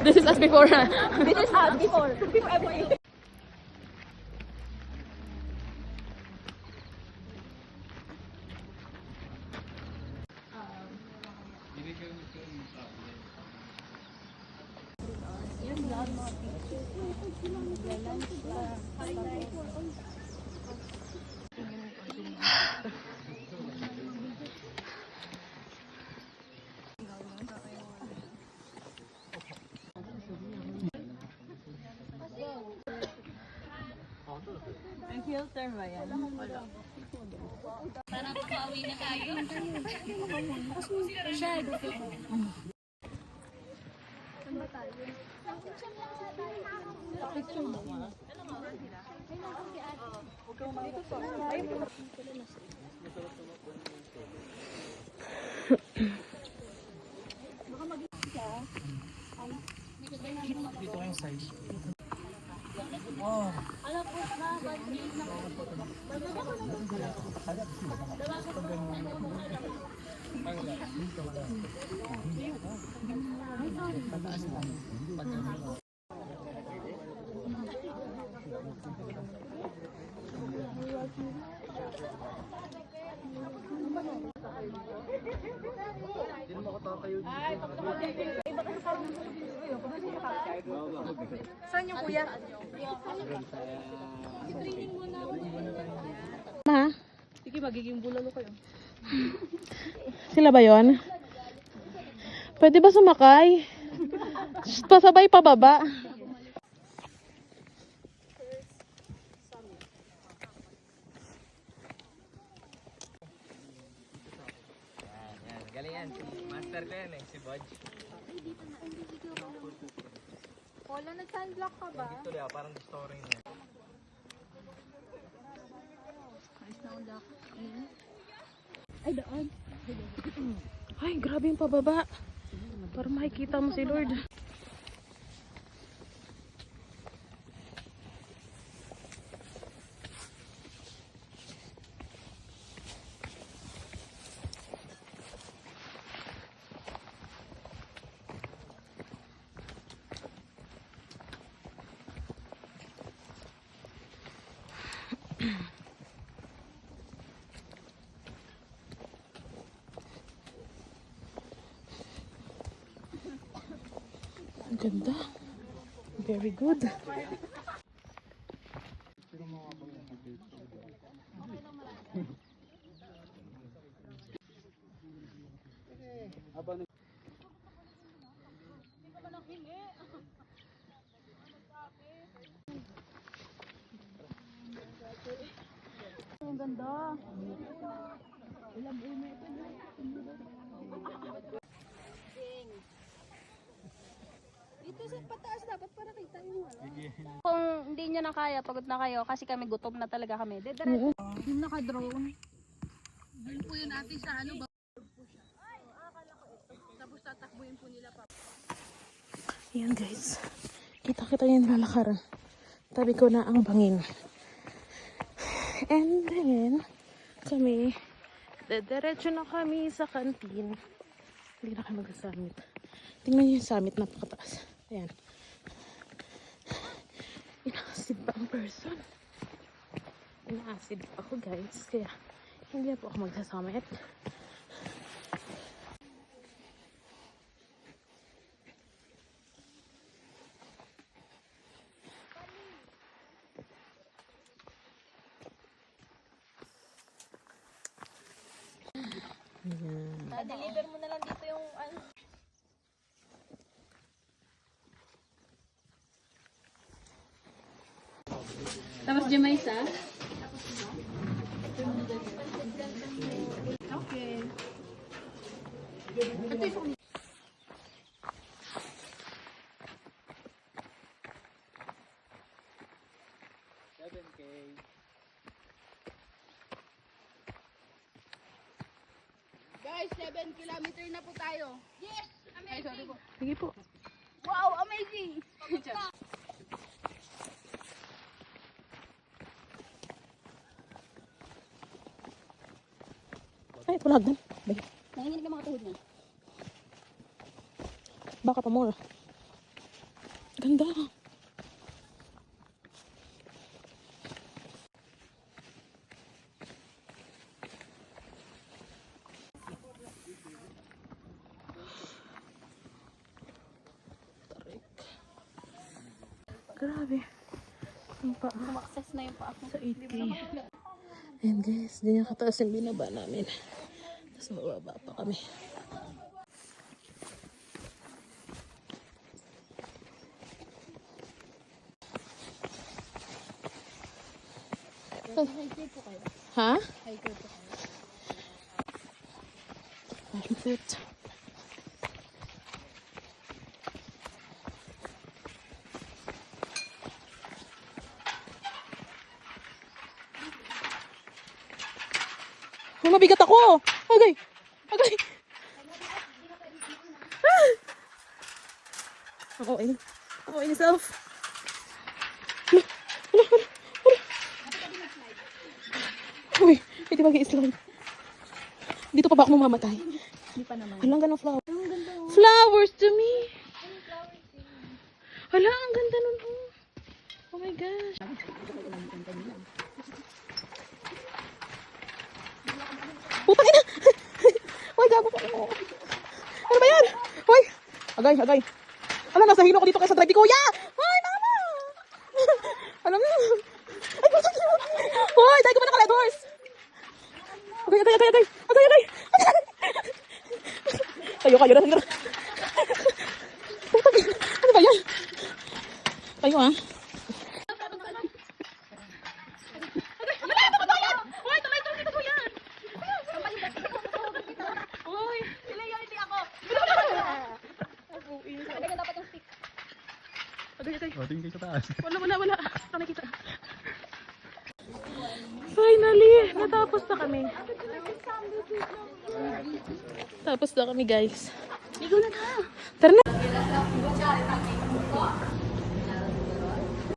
This is us before. This is us before. Before everything. Ang filter ba yan? Wala. Para pauwi na tayo. Siya, saan ba tayo? Picture mo nga. Dito yung size. Alam ko na, bagay na. Saan yung kuya? Ma? Sige, magiging bulalo kayo. Sila ba yon? Pwede ba sumakay? Pasabay pababa. Galing yan. Master ko yan eh. Si Bodge. Wala, nag-sunblock ka ba? Ito lang. Parang story niya. Ay, daan. Ay, grabe yung pababa. Para makikita mo si Lord. Ang ganda. Very good. Ang ganda. Dito sa pataas dapat para kita yung Kung hindi nyo na kaya, pagod na kayo, kasi kami gutom na talaga kami. yung naka-drone. Yun po yun natin sa ano ba? Tapos tatakbuhin po nila pa. Ayan guys. Kita-kita yung lalakaran. Tabi ko na ang bangin. And then, kami, diretso na kami sa kantin. Hindi na kami mag-summit. Tingnan niyo yung summit, napakataas. Ayan. Ina-acid pa ang person. Ina-acid pa ako guys. Kaya, hindi na po ako mag-summit. Deliver mo na lang dito yung ano. Tapos dyan may isa. Okay. 7 kilometer na po tayo. Yes! Amazing! Sige po. Wow, amazing! Ay, pulag na. Nanginginig ang mga tuhod niya. Baka pa more. Ganda. Tarik. Grabe. Ang paa. Sumakses na yung paa ko. Sa 8K. Ayan guys, ganyan kataas yung binaba namin. Tapos mababa pa kami. Hiker po kayo. Ha? Hiker po kayo. Passion fruit. Oh, mabigat ako! Agay! Agay! Ah! Ako ini. Ako ini self. Uy, hindi mag-i-slide. Dito pa ba ako mamamatay? Hindi pa naman. Hala, ang ganda ng flower. Flowers to me. Hala, ang ganda nun. Oh my gosh. Putang ina. Uy, gago pa. Ano ba yan? Uy. Agay, agay. Ala, nasa hino ko dito kaysa drive ni Kuya. Uy, mama. Alam mo. Ay, putang ina. Uy, tayo ko ba naka-red horse? Agay, agay, agay, agay. Agay, agay. Tayo kayo na. Putang ina. Ano ba yan? Tayo ah. Talaga dapat yung stick. Agay, agay. O, tingin kayo sa taas. Wala. Nakikita. Finally, natapos na kami. Tapos na kami, guys. Ligo na tayo. Tara na.